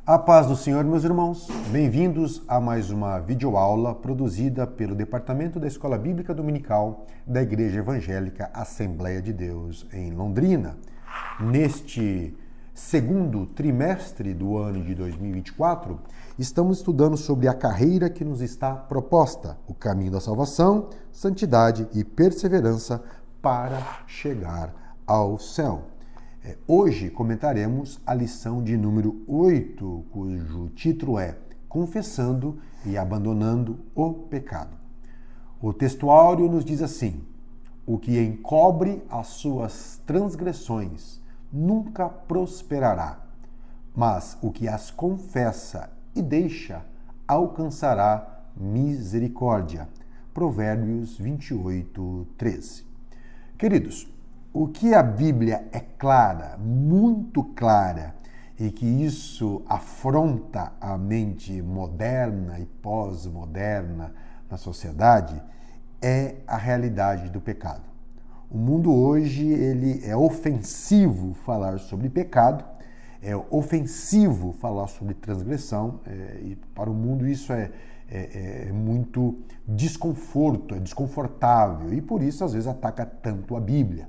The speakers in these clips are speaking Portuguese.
A paz do Senhor, meus irmãos. Bem-vindos a mais uma videoaula produzida pelo Departamento da Escola Bíblica Dominical da Igreja Evangélica Assembleia de Deus em Londrina. Neste segundo trimestre do ano de 2024, estamos estudando sobre a carreira que nos está proposta, o caminho da salvação, santidade e perseverança para chegar ao céu. Hoje comentaremos a lição de número 8, cujo título é Confessando e Abandonando o Pecado. O textuário nos diz assim: o que encobre as suas transgressões nunca prosperará, mas o que as confessa e deixa alcançará misericórdia. Provérbios 28, 13. Queridos, o que a Bíblia é clara, muito clara, e que isso afronta a mente moderna e pós-moderna na sociedade, é a realidade do pecado. O mundo hoje ele é ofensivo falar sobre pecado, é ofensivo falar sobre transgressão, e para o mundo isso é muito desconforto, é desconfortável, e por isso às vezes ataca tanto a Bíblia.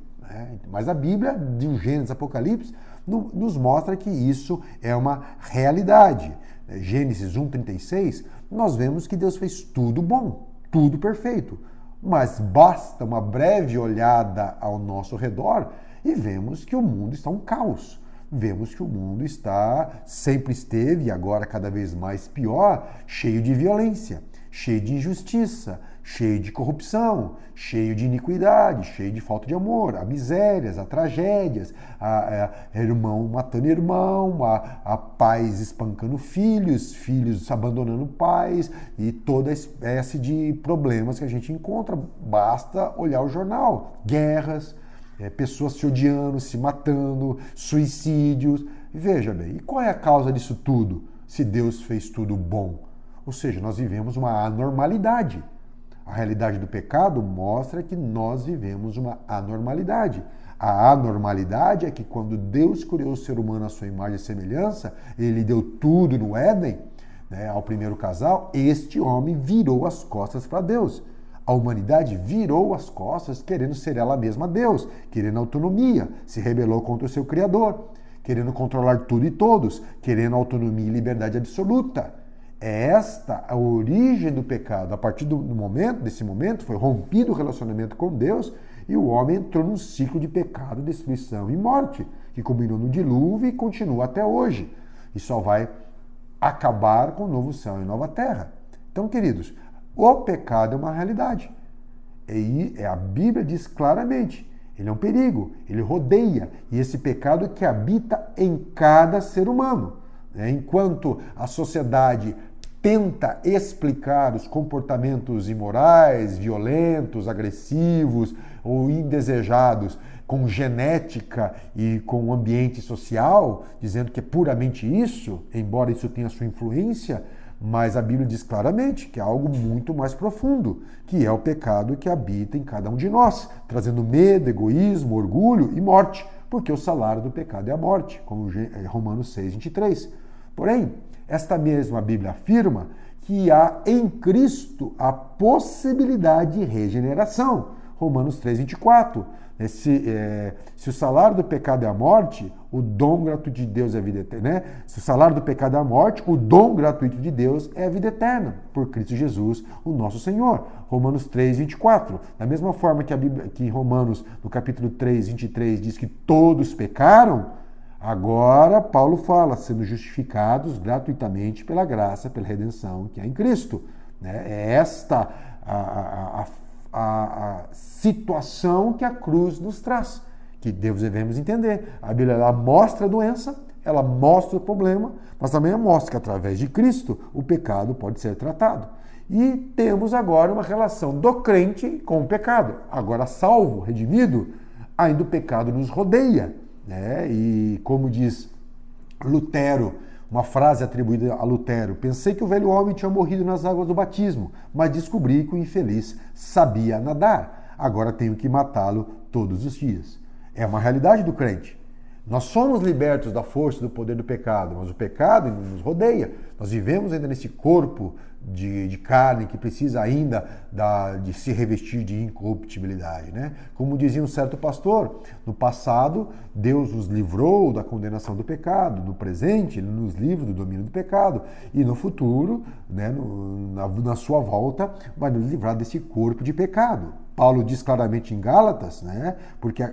Mas a Bíblia, de Gênesis a Apocalipse, nos mostra que isso é uma realidade. Gênesis 1:36, nós vemos que Deus fez tudo bom, tudo perfeito. Mas basta uma breve olhada ao nosso redor e vemos que o mundo está um caos. Vemos que o mundo sempre esteve, e agora cada vez mais pior, cheio de violência, cheio de injustiça, cheio de corrupção, cheio de iniquidade, cheio de falta de amor, há misérias, há tragédias, há irmão matando irmão, há pais espancando filhos, filhos abandonando pais e toda espécie de problemas que a gente encontra. Basta olhar o jornal, guerras, pessoas se odiando, se matando, suicídios. Veja bem, e qual é a causa disso tudo, se Deus fez tudo bom? Ou seja, nós vivemos uma anormalidade. A realidade do pecado mostra que nós vivemos uma anormalidade. A anormalidade é que quando Deus criou o ser humano à sua imagem e semelhança, ele deu tudo no Éden, ao primeiro casal, este homem virou as costas para Deus. A humanidade virou as costas querendo ser ela mesma Deus, querendo autonomia, se rebelou contra o seu Criador, querendo controlar tudo e todos, querendo autonomia e liberdade absoluta. É esta a origem do pecado. A partir desse momento, foi rompido o relacionamento com Deus e o homem entrou num ciclo de pecado, destruição e morte, que culminou no dilúvio e continua até hoje. E só vai acabar com o novo céu e nova terra. Então, queridos, o pecado é uma realidade. E a Bíblia diz claramente, ele é um perigo, ele rodeia, e esse pecado que habita em cada ser humano. Enquanto a sociedade tenta explicar os comportamentos imorais, violentos, agressivos ou indesejados com genética e com ambiente social, dizendo que é puramente isso, embora isso tenha sua influência, mas a Bíblia diz claramente que é algo muito mais profundo, que é o pecado que habita em cada um de nós, trazendo medo, egoísmo, orgulho e morte, porque o salário do pecado é a morte, como Romanos 6:23. Porém, esta mesma Bíblia afirma que há em Cristo a possibilidade de regeneração. Romanos 3:24. Se o salário do pecado é a morte, o dom gratuito de Deus é a vida eterna. Se o salário do pecado é a morte, o dom gratuito de Deus é a vida eterna, por Cristo Jesus, o nosso Senhor. Romanos 3:24. Da mesma forma que Romanos, no capítulo 3:23, diz que todos pecaram, agora, Paulo fala, sendo justificados gratuitamente pela graça, pela redenção que há em Cristo. É esta a situação que a cruz nos traz, que devemos entender. A Bíblia ela mostra a doença, ela mostra o problema, mas também mostra que através de Cristo o pecado pode ser tratado. E temos agora uma relação do crente com o pecado. Agora, salvo, redimido, ainda o pecado nos rodeia. E como diz Lutero, uma frase atribuída a Lutero: pensei que o velho homem tinha morrido nas águas do batismo, mas descobri que o infeliz sabia nadar. Agora tenho que matá-lo todos os dias. É uma realidade do crente. Nós somos libertos da força e do poder do pecado, mas o pecado nos rodeia. Nós vivemos ainda nesse corpo de carne que precisa ainda de se revestir de incorruptibilidade, né? Como dizia um certo pastor, no passado Deus nos livrou da condenação do pecado, no presente Ele nos livra do domínio do pecado e no futuro, né, na sua volta, vai nos livrar desse corpo de pecado. Paulo diz claramente em Gálatas, né, porque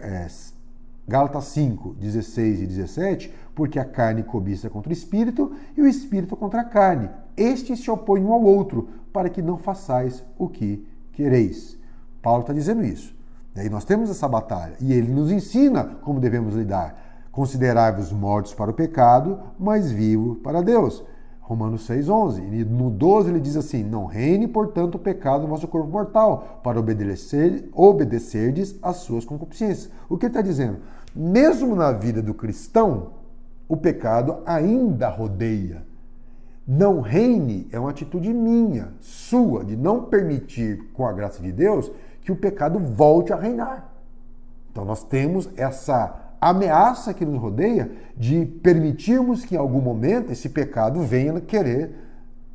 Gálatas 5, 16 e 17, porque a carne cobiça contra o espírito e o espírito contra a carne. Estes se opõem um ao outro, para que não façais o que quereis. Paulo está dizendo isso. E aí nós temos essa batalha. E ele nos ensina como devemos lidar. Considerai-vos mortos para o pecado, mas vivos para Deus. Romanos 6, 11. E no 12 ele diz assim, não reine, portanto, o pecado no vosso corpo mortal, para obedecerdes às suas concupiscências. O que ele está dizendo? Mesmo na vida do cristão, o pecado ainda rodeia. Não reine é uma atitude minha, sua, de não permitir, com a graça de Deus, que o pecado volte a reinar. Então nós temos essa ameaça que nos rodeia de permitirmos que em algum momento esse pecado venha querer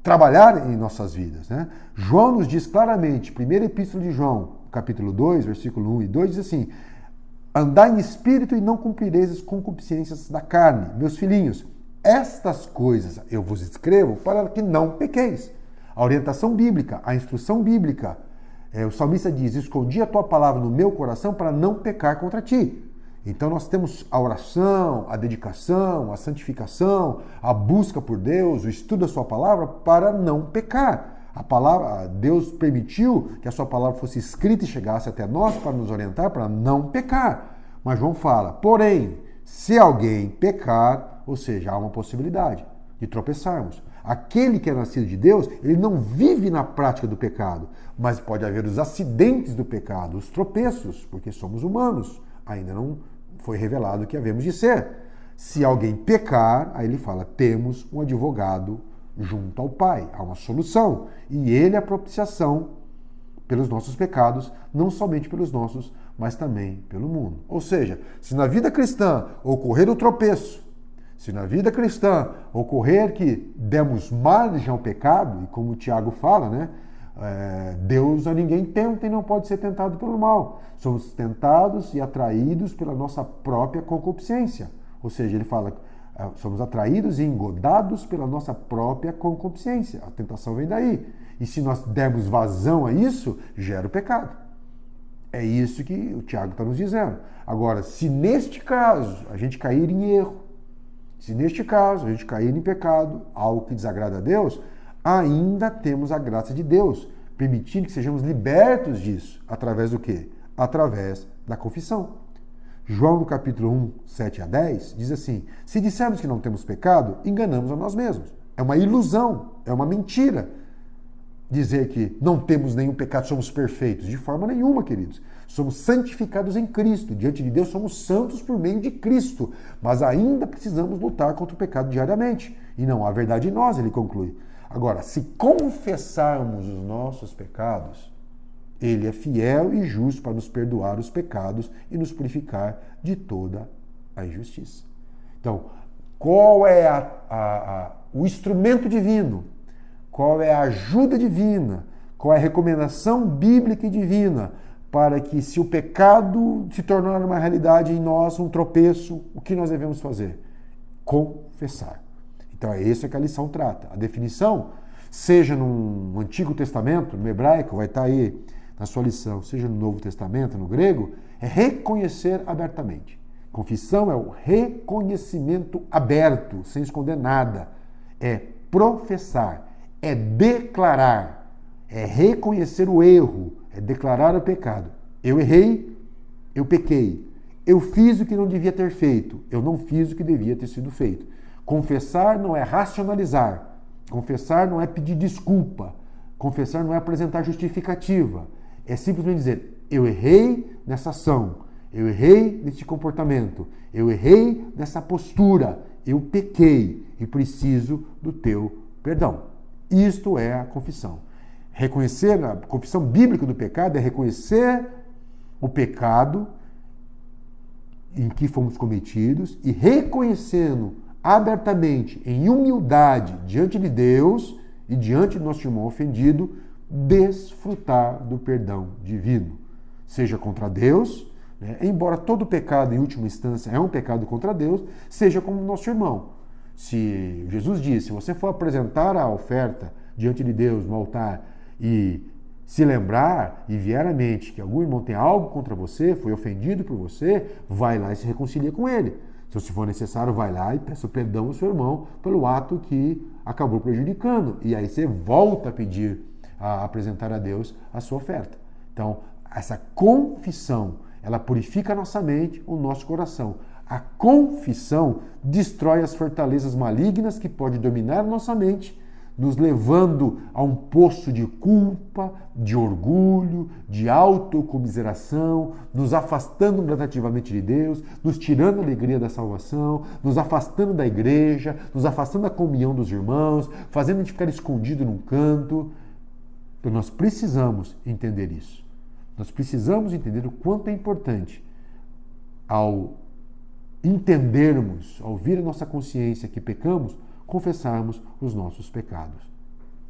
trabalhar em nossas vidas, né? João nos diz claramente, primeira epístola de João, capítulo 2, versículo 1 e 2, diz assim, andai em espírito e não cumprireis as concupiscências da carne. Meus filhinhos, estas coisas eu vos escrevo para que não pequeis. A orientação bíblica, a instrução bíblica. O salmista diz, escondi a tua palavra no meu coração para não pecar contra ti. Então nós temos a oração, a dedicação, a santificação, a busca por Deus, o estudo da sua palavra para não pecar. Deus permitiu que a sua palavra fosse escrita e chegasse até nós para nos orientar para não pecar. Mas João fala, porém, se alguém pecar, ou seja, há uma possibilidade de tropeçarmos. Aquele que é nascido de Deus, ele não vive na prática do pecado, mas pode haver os acidentes do pecado, os tropeços, porque somos humanos. Ainda não foi revelado o que havemos de ser. Se alguém pecar, aí ele fala, temos um advogado junto ao Pai. Há uma solução. E ele é a propiciação pelos nossos pecados, não somente pelos nossos, mas também pelo mundo. Ou seja, se na vida cristã ocorrer o tropeço, se na vida cristã ocorrer que demos margem ao pecado, e como o Tiago fala, né? Deus a ninguém tenta e não pode ser tentado pelo mal. Somos tentados e atraídos pela nossa própria concupiscência. Ou seja, ele fala, somos atraídos e engodados pela nossa própria concupiscência. A tentação vem daí. E se nós dermos vazão a isso, gera o pecado. É isso que o Tiago está nos dizendo. Agora, se neste caso a gente cair em erro, se neste caso a gente cair em pecado, algo que desagrada a Deus, ainda temos a graça de Deus, permitindo que sejamos libertos disso. Através do quê? Através da confissão. João, no capítulo 1, 7 a 10, diz assim, se dissermos que não temos pecado, enganamos a nós mesmos. É uma ilusão, é uma mentira dizer que não temos nenhum pecado, somos perfeitos. De forma nenhuma, queridos. Somos santificados em Cristo. Diante de Deus somos santos por meio de Cristo. Mas ainda precisamos lutar contra o pecado diariamente. E não há verdade em nós, ele conclui. Agora, se confessarmos os nossos pecados, ele é fiel e justo para nos perdoar os pecados e nos purificar de toda a injustiça. Então, qual é o instrumento divino? Qual é a ajuda divina? Qual é a recomendação bíblica e divina para que, se o pecado se tornar uma realidade em nós, um tropeço, o que nós devemos fazer? Confessar. Então é isso que a lição trata. A definição, seja no Antigo Testamento, no hebraico, vai estar aí na sua lição, seja no Novo Testamento, no grego, é reconhecer abertamente. Confissão é o reconhecimento aberto, sem esconder nada. É professar, é declarar, é reconhecer o erro, é declarar o pecado. Eu errei, eu pequei. Eu fiz o que não devia ter feito, eu não fiz o que devia ter sido feito. Confessar não é racionalizar. Confessar não é pedir desculpa. Confessar não é apresentar justificativa. É simplesmente dizer, eu errei nessa ação, eu errei nesse comportamento, eu errei nessa postura, eu pequei e preciso do teu perdão. Isto é a confissão. Reconhecer, a confissão bíblica do pecado é reconhecer o pecado em que fomos cometidos e reconhecendo abertamente, em humildade, diante de Deus e diante do nosso irmão ofendido, desfrutar do perdão divino. Seja contra Deus, né? Embora todo pecado, em última instância, é um pecado contra Deus, seja como nosso irmão. Se Jesus disse, se você for apresentar a oferta diante de Deus no altar e se lembrar e vier à mente que algum irmão tem algo contra você, foi ofendido por você, vai lá e se reconcilia com ele. Se for necessário, vai lá e peça perdão ao seu irmão pelo ato que acabou prejudicando. E aí você volta a pedir, a apresentar a Deus a sua oferta. Então, essa confissão, ela purifica a nossa mente, o nosso coração. A confissão destrói as fortalezas malignas que podem dominar a nossa mente, nos levando a um poço de culpa, de orgulho, de autocomiseração, nos afastando gradativamente de Deus, nos tirando a alegria da salvação, nos afastando da igreja, nos afastando da comunhão dos irmãos, fazendo a gente ficar escondido num canto. Então nós precisamos entender isso. Nós precisamos entender o quanto é importante, ao entendermos, ao ouvir a nossa consciência que pecamos, confessarmos os nossos pecados.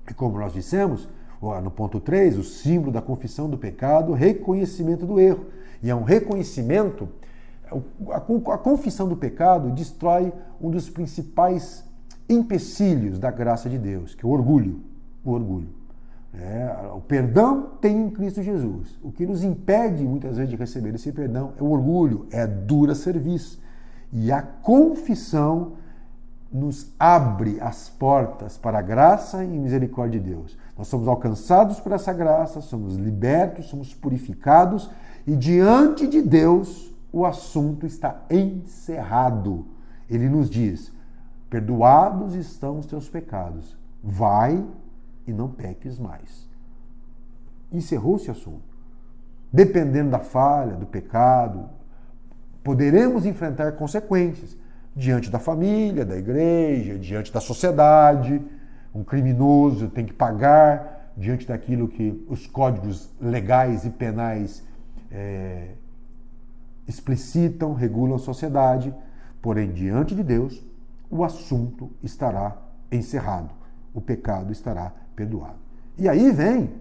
E como nós dissemos, no ponto 3, o símbolo da confissão do pecado, reconhecimento do erro. E é um reconhecimento, a confissão do pecado destrói um dos principais empecilhos da graça de Deus, que é o orgulho. O orgulho. O perdão tem em Cristo Jesus. O que nos impede muitas vezes de receber esse perdão é o orgulho, é a dura cerviz. E a confissão nos abre as portas para a graça e misericórdia de Deus. Nós somos alcançados por essa graça, somos libertos, somos purificados e diante de Deus o assunto está encerrado. Ele nos diz, perdoados estão os teus pecados, vai e não peques mais. Encerrou-se o assunto. Dependendo da falha, do pecado, poderemos enfrentar consequências diante da família, da igreja, diante da sociedade. Um criminoso tem que pagar diante daquilo que os códigos legais e penais explicitam, regulam a sociedade. Porém, diante de Deus, o assunto estará encerrado. O pecado estará perdoado. E aí vem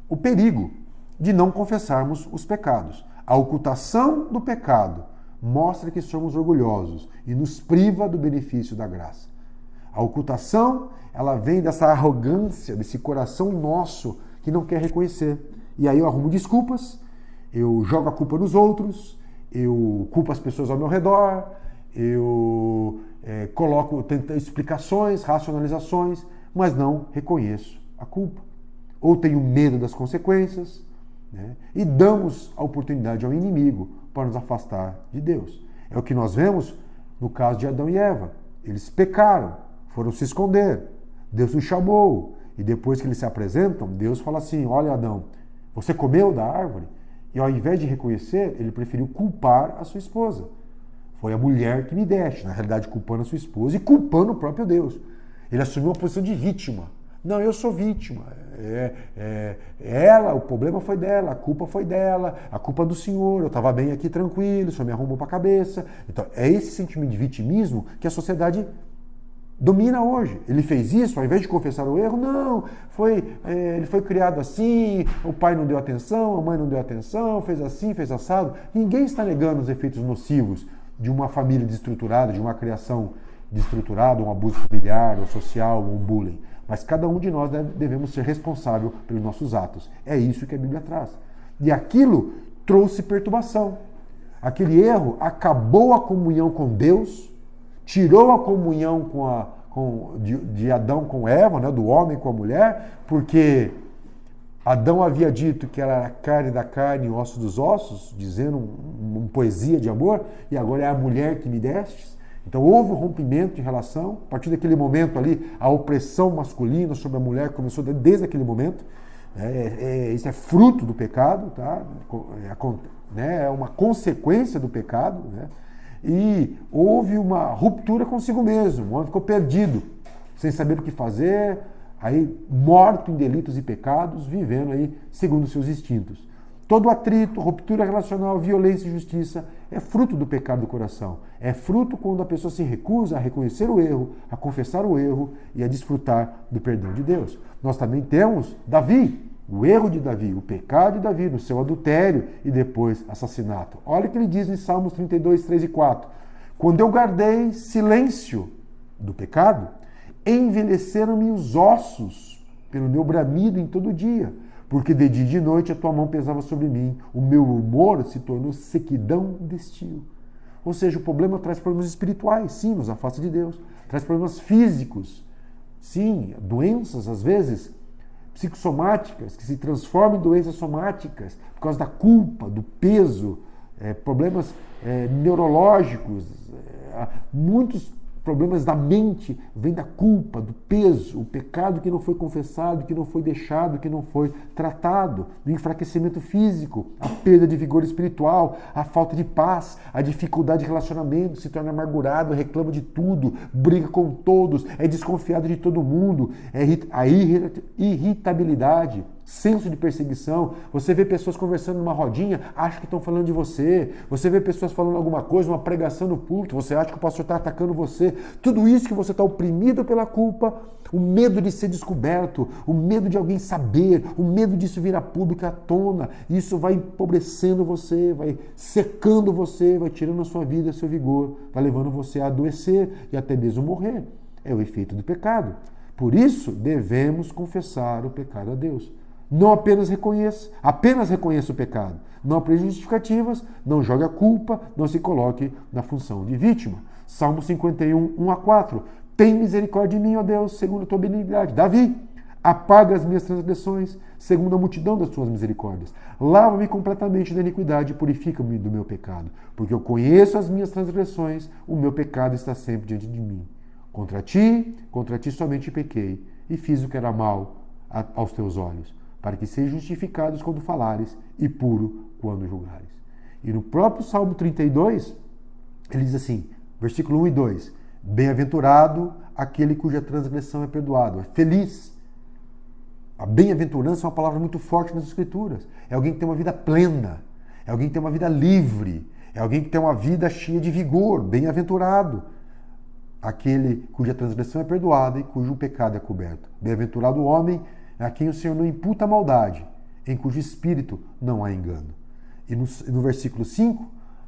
o perigo de não confessarmos os pecados. A ocultação do pecado mostra que somos orgulhosos e nos priva do benefício da graça. A ocultação, ela vem dessa arrogância, desse coração nosso que não quer reconhecer. E aí eu arrumo desculpas, eu jogo a culpa nos outros, eu culpo as pessoas ao meu redor, eu tento explicações, racionalizações, mas não reconheço a culpa. Ou tenho medo das consequências, né? E damos a oportunidade ao inimigo para nos afastar de Deus. É o que nós vemos no caso de Adão e Eva. Eles pecaram, foram se esconder. Deus os chamou. E depois que eles se apresentam, Deus fala assim, olha Adão, você comeu da árvore? E ao invés de reconhecer, ele preferiu culpar a sua esposa. Foi a mulher que me deste, na realidade culpando a sua esposa e culpando o próprio Deus. Ele assumiu uma posição de vítima. Não, eu sou vítima. Ela, o problema foi dela, a culpa foi dela, a culpa é do Senhor, eu estava bem aqui tranquilo, o Senhor me arrumou para a cabeça. Então, é esse sentimento de vitimismo que a sociedade domina hoje. Ele fez isso, ao invés de confessar o erro, não, ele foi criado assim, o pai não deu atenção, a mãe não deu atenção, fez assim, fez assado. Ninguém está negando os efeitos nocivos de uma família desestruturada, de uma criação desestruturada, um abuso familiar, ou social, ou um bullying. Mas cada um de nós devemos ser responsável pelos nossos atos. É isso que a Bíblia traz. E aquilo trouxe perturbação. Aquele erro acabou a comunhão com Deus, tirou a comunhão de Adão com Eva, né, do homem com a mulher, porque Adão havia dito que ela era carne da carne e osso dos ossos, dizendo uma poesia de amor, e agora é a mulher que me destes. Então houve um rompimento de relação. A partir daquele momento ali, a opressão masculina sobre a mulher começou desde aquele momento. Isso é fruto do pecado, tá? É uma consequência do pecado, né? E houve uma ruptura consigo mesmo. O homem ficou perdido, sem saber o que fazer, aí morto em delitos e pecados, vivendo aí segundo os seus instintos. Todo atrito, ruptura relacional, violência e injustiça é fruto do pecado do coração. É fruto quando a pessoa se recusa a reconhecer o erro, a confessar o erro e a desfrutar do perdão de Deus. Nós também temos Davi, o erro de Davi, o pecado de Davi no seu adultério e depois assassinato. Olha o que ele diz em Salmos 32, 3 e 4. Quando eu guardei silêncio do pecado, envelheceram-me os ossos pelo meu bramido em todo dia. Porque de dia e de noite a tua mão pesava sobre mim, o meu humor se tornou sequidão de estio. Ou seja, o problema traz problemas espirituais, sim, nos afasta de Deus. Traz problemas físicos, sim, doenças, às vezes, psicossomáticas, que se transformam em doenças somáticas por causa da culpa, do peso, problemas neurológicos, muitos problemas da mente vêm da culpa, do peso, o pecado que não foi confessado, que não foi deixado, que não foi tratado, do enfraquecimento físico, a perda de vigor espiritual, a falta de paz, a dificuldade de relacionamento, se torna amargurado, reclama de tudo, briga com todos, é desconfiado de todo mundo, a irritabilidade, senso de perseguição. Você vê pessoas conversando numa rodinha, acha que estão falando de você. Você vê pessoas falando alguma coisa, uma pregação no púlpito, você acha que o pastor está atacando você. Tudo isso que você está oprimido pela culpa, o medo de ser descoberto, o medo de alguém saber, o medo disso vir a público à tona. Isso vai empobrecendo você, vai secando você, vai tirando a sua vida, seu vigor, vai levando você a adoecer e até mesmo morrer. É o efeito do pecado. Por isso, devemos confessar o pecado a Deus. Não apenas reconheça o pecado. Não apresente justificativas, não jogue a culpa, não se coloque na função de vítima. Salmo 51, 1 a 4. Tem misericórdia de mim, ó Deus, segundo a tua benignidade. Davi, apaga as minhas transgressões, segundo a multidão das tuas misericórdias. Lava-me completamente da iniquidade e purifica-me do meu pecado. Porque eu conheço as minhas transgressões, o meu pecado está sempre diante de mim. Contra ti somente pequei, e fiz o que era mal aos teus olhos, para que sejam justificados quando falares e puro quando julgares. E no próprio Salmo 32, ele diz assim, versículo 1 e 2, bem-aventurado aquele cuja transgressão é perdoada. Feliz. A bem-aventurança é uma palavra muito forte nas Escrituras. É alguém que tem uma vida plena, é alguém que tem uma vida livre, é alguém que tem uma vida cheia de vigor, bem-aventurado. Aquele cuja transgressão é perdoada e cujo pecado é coberto. Bem-aventurado o homem a quem o Senhor não imputa maldade, em cujo espírito não há engano. E no versículo 5,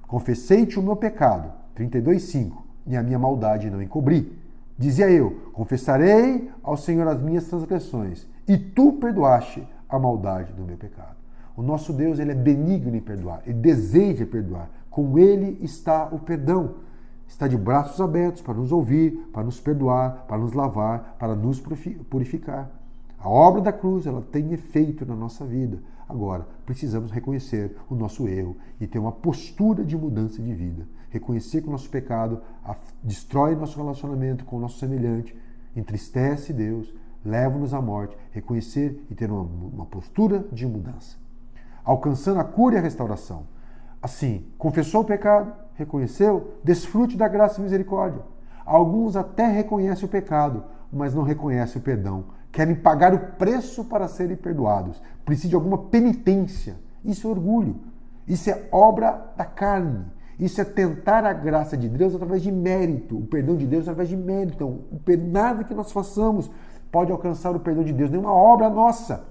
confessei-te o meu pecado, 32:5, e a minha maldade não encobri. Dizia eu, confessarei ao Senhor as minhas transgressões, e tu perdoaste a maldade do meu pecado. O nosso Deus, ele é benigno em perdoar, ele deseja perdoar. Com ele está o perdão. Está de braços abertos para nos ouvir, para nos perdoar, para nos lavar, para nos purificar. A obra da cruz, ela tem efeito na nossa vida. Agora, precisamos reconhecer o nosso erro e ter uma postura de mudança de vida. Reconhecer que o nosso pecado destrói nosso relacionamento com o nosso semelhante, entristece Deus, leva-nos à morte. Reconhecer e ter uma postura de mudança. Alcançando a cura e a restauração. Assim, confessou o pecado, reconheceu, desfrute da graça e misericórdia. Alguns até reconhecem o pecado, mas não reconhecem o perdão. Querem pagar o preço para serem perdoados. Precisam de alguma penitência. Isso é orgulho. Isso é obra da carne. Isso é tentar a graça de Deus através de mérito. O perdão de Deus através de mérito. Então, nada que nós façamos pode alcançar o perdão de Deus. Nenhuma obra nossa.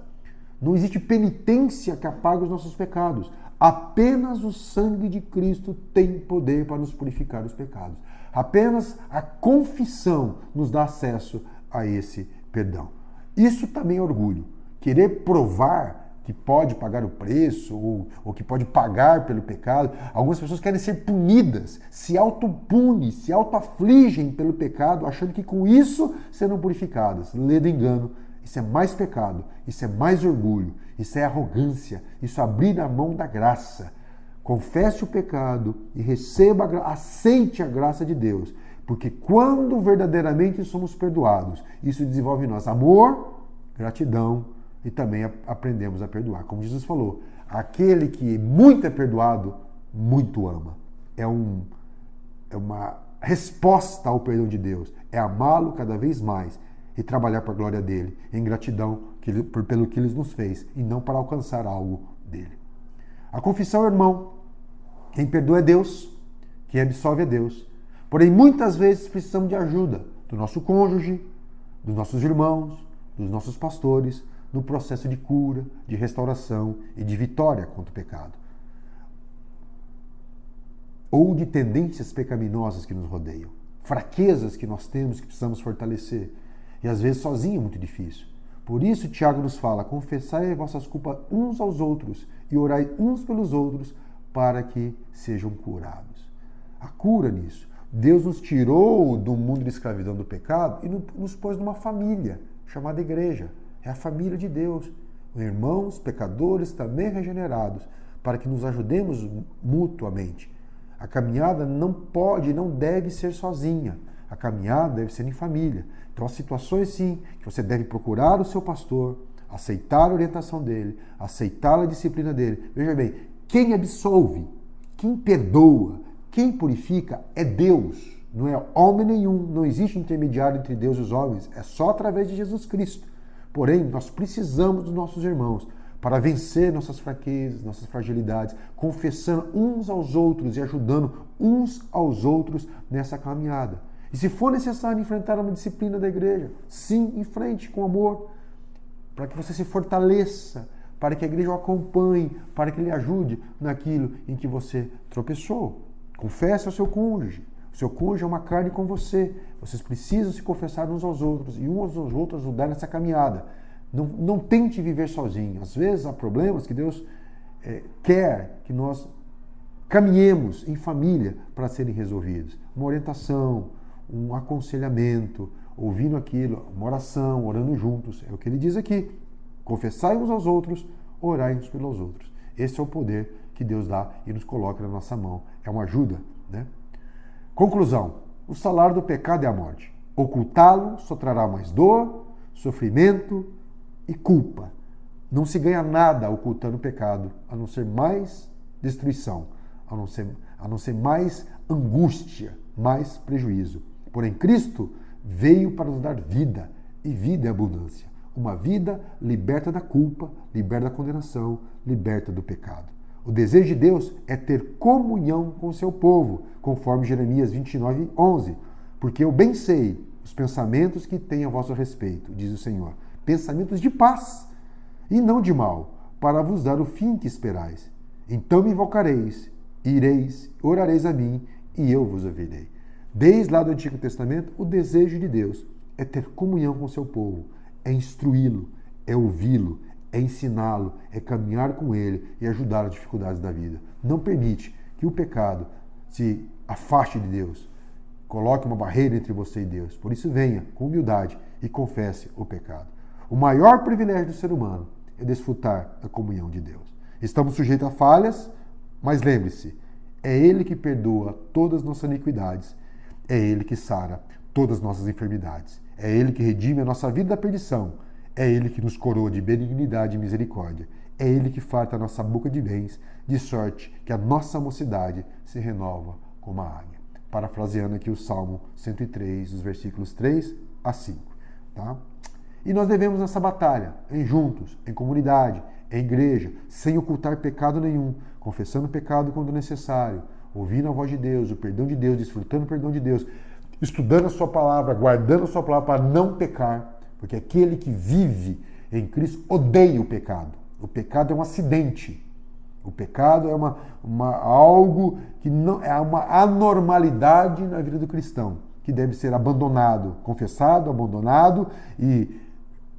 Não existe penitência que apague os nossos pecados. Apenas o sangue de Cristo tem poder para nos purificar dos pecados. Apenas a confissão nos dá acesso a esse perdão. Isso também é orgulho. Querer provar que pode pagar o preço ou que pode pagar pelo pecado. Algumas pessoas querem ser punidas, se autopunem, se autoafligem pelo pecado, achando que com isso serão purificadas. Lê do engano. Isso é mais pecado, isso é mais orgulho, isso é arrogância, isso é abrir a mão da graça. Confesse o pecado e aceite a graça de Deus. Porque quando verdadeiramente somos perdoados, isso desenvolve em nós amor, gratidão e também aprendemos a perdoar. Como Jesus falou, aquele que muito é perdoado, muito ama. É uma resposta ao perdão de Deus. É amá-lo cada vez mais e trabalhar para a glória dele, em gratidão pelo que ele nos fez, e não para alcançar algo dele. A confissão é o irmão. Quem perdoa é Deus, quem absolve é Deus. Porém, muitas vezes precisamos de ajuda do nosso cônjuge, dos nossos irmãos, dos nossos pastores, no processo de cura, de restauração e de vitória contra o pecado. Ou de tendências pecaminosas que nos rodeiam. Fraquezas que nós temos que precisamos fortalecer. E às vezes sozinho é muito difícil. Por isso, Tiago nos fala: confessai as vossas culpas uns aos outros e orai uns pelos outros para que sejam curados. A cura nisso. Deus nos tirou do mundo de escravidão do pecado e nos pôs numa família chamada igreja. É a família de Deus. Irmãos, pecadores, também regenerados, para que nos ajudemos mutuamente. A caminhada não pode, não deve ser sozinha. A caminhada deve ser em família. Então, há situações, sim, que você deve procurar o seu pastor, aceitar a orientação dele, aceitar a disciplina dele. Veja bem, quem absolve, quem perdoa, quem purifica é Deus. Não é homem nenhum. Não existe intermediário entre Deus e os homens. É só através de Jesus Cristo. Porém, nós precisamos dos nossos irmãos para vencer nossas fraquezas, nossas fragilidades, confessando uns aos outros e ajudando uns aos outros nessa caminhada. E se for necessário enfrentar uma disciplina da igreja, sim, enfrente com amor, para que você se fortaleça, para que a igreja o acompanhe, para que ele ajude naquilo em que você tropeçou. Confesse ao seu cônjuge. O seu cônjuge é uma carne com você. Vocês precisam se confessar uns aos outros e uns aos outros ajudar nessa caminhada. Não tente viver sozinho. Às vezes há problemas que Deus quer que nós caminhemos em família para serem resolvidos. Uma orientação, um aconselhamento, ouvindo aquilo, uma oração, orando juntos. É o que ele diz aqui. Confessai uns aos outros, orai uns pelos outros. Esse é o poder que Deus dá e nos coloca na nossa mão. É uma ajuda, né? Conclusão. O salário do pecado é a morte. Ocultá-lo só trará mais dor, sofrimento e culpa. Não se ganha nada ocultando o pecado, a não ser mais destruição, a não ser mais angústia, mais prejuízo. Porém, Cristo veio para nos dar vida, e vida é abundância. Uma vida liberta da culpa, liberta da condenação, liberta do pecado. O desejo de Deus é ter comunhão com o seu povo, conforme Jeremias 29:11. Porque eu bem sei os pensamentos que tenho a vosso respeito, diz o Senhor. Pensamentos de paz e não de mal, para vos dar o fim que esperais. Então me invocareis, ireis, orareis a mim, e eu vos ouvirei. Desde lá do Antigo Testamento, o desejo de Deus é ter comunhão com o seu povo, é instruí-lo, é ouvi-lo, é ensiná-lo, é caminhar com ele e ajudar as dificuldades da vida. Não permite que o pecado se afaste de Deus, coloque uma barreira entre você e Deus. Por isso, venha com humildade e confesse o pecado. O maior privilégio do ser humano é desfrutar da comunhão de Deus. Estamos sujeitos a falhas, mas lembre-se, é Ele que perdoa todas as nossas iniquidades, é Ele que sara todas as nossas enfermidades, é Ele que redime a nossa vida da perdição, é Ele que nos coroa de benignidade e misericórdia, é Ele que farta a nossa boca de bens, de sorte que a nossa mocidade se renova como a águia. Parafraseando aqui o Salmo 103, os versículos 3 a 5. Tá? E nós devemos nessa batalha, juntos, em comunidade, em igreja, sem ocultar pecado nenhum, confessando o pecado quando necessário, ouvindo a voz de Deus, o perdão de Deus, desfrutando o perdão de Deus, estudando a sua palavra, guardando a sua palavra para não pecar, porque aquele que vive em Cristo odeia o pecado. O pecado é um acidente. O pecado é algo que não é uma anormalidade na vida do cristão, que deve ser abandonado, confessado, abandonado e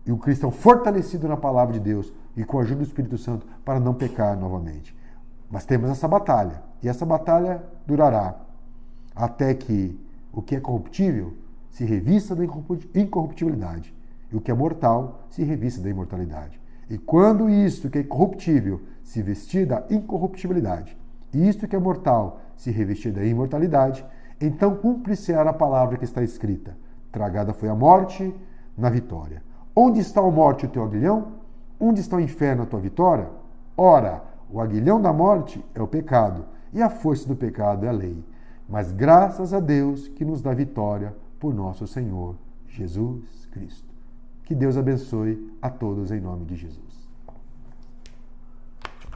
o cristão fortalecido na palavra de Deus e com a ajuda do Espírito Santo para não pecar novamente. Mas temos essa batalha, e essa batalha durará até que o que é corruptível se revista da incorruptibilidade e o que é mortal se revista da imortalidade. E quando isto que é corruptível se vestir da incorruptibilidade e isto que é mortal se revestir da imortalidade, então cumprir-se-á a palavra que está escrita: tragada foi a morte na vitória. Onde está a morte, o teu aguilhão? Onde está o inferno, a tua vitória? Ora, o aguilhão da morte é o pecado, e a força do pecado é a lei. Mas graças a Deus que nos dá vitória por nosso Senhor Jesus Cristo. Que Deus abençoe a todos em nome de Jesus.